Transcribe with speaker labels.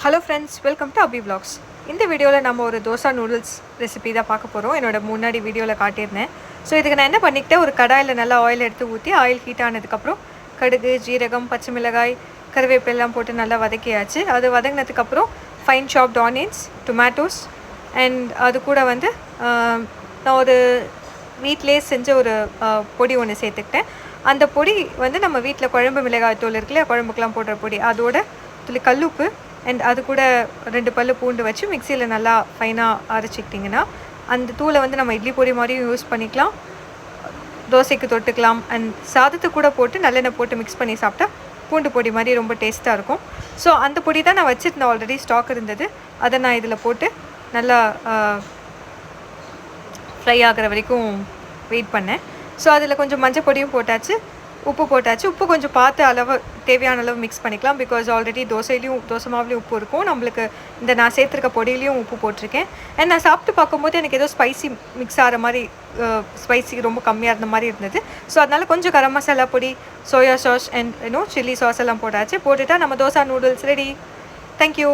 Speaker 1: Hello friends, welcome to Abhi vlogs. இந்த வீடியோவில் நம்ம ஒரு தோசா நூடுல்ஸ் ரெசிபி தான் பார்க்க போகிறோம். என்னோட முன்னாடி வீடியோவில் காட்டியிருந்தேன். ஸோ இதுக்கு நான் என்ன பண்ணிக்கிட்டேன், ஒரு கடாயில் நல்லா ஆயில் எடுத்து ஊற்றி ஆயில் ஹீட் ஆனதுக்கப்புறம் கடுகு, ஜீரகம், பச்சை மிளகாய், கருவேப்பிலாம் போட்டு நல்லா வதக்கியாச்சு. அது வதங்கினதுக்கப்புறம் fine soft onions, tomatoes and அது கூட வந்து நான் ஒரு வீட்டிலே செஞ்ச ஒரு பொடி ஒன்று சேர்த்துக்கிட்டேன். அந்த பொடி வந்து நம்ம வீட்டில் குழம்பு மிளகாய் தூள் இருக்குல்ல, குழம்புக்கெலாம் போடுற பொடி, அதோட துளி கல்லுப்பு அண்ட் அது கூட 2 பல்லு பூண்டு வச்சு மிக்சியில் நல்லா ஃபைனாக அரைச்சிக்கிட்டிங்கன்னா அந்த தூளை வந்து நம்ம இட்லி பொடி மாதிரியும் யூஸ் பண்ணிக்கலாம், தோசைக்கு தொட்டுக்கலாம் அண்ட் சாதத்தை கூட போட்டு நல்லெண்ணெய் போட்டு மிக்ஸ் பண்ணி சாப்பிட்டா பூண்டு பொடி மாதிரி ரொம்ப டேஸ்ட்டாக இருக்கும். ஸோ அந்த பொடி தான் நான் வச்சுருந்தேன், ஆல்ரெடி ஸ்டாக் இருந்தது. அதை நான் இதில் போட்டு நல்லா ஃப்ரை ஆகிற வரைக்கும் வெயிட் பண்ணேன். ஸோ அதில் கொஞ்சம் மஞ்சள் பொடியும் போட்டாச்சு, உப்பு போட்டாச்சு. உப்பு கொஞ்சம் பார்த்து அளவு தேவையான அளவு மிக்ஸ் பண்ணிக்கலாம். பிகாஸ் ஆல்ரெடி தோசை மாவுலேயும் உப்பு இருக்கும், நம்மளுக்கு இந்த நான் சேர்த்துருக்க பொடியிலையும் உப்பு போட்டிருக்கேன். அண்ட் நான் சாப்பிட்டு பார்க்கும்போது எனக்கு ஏதோ ஸ்பைசி மிக்ஸ் ஆகிற மாதிரி, ஸ்பைசி ரொம்ப கம்மியாக இருந்த மாதிரி இருந்தது. ஸோ அதனால் கொஞ்சம் கரம் மசாலா பொடி, soya sauce and chilli sauce எல்லாம் போட்டாச்சு. போட்டுட்டா நம்ம தோசா நூடுல்ஸ் ரெடி. தேங்க்யூ.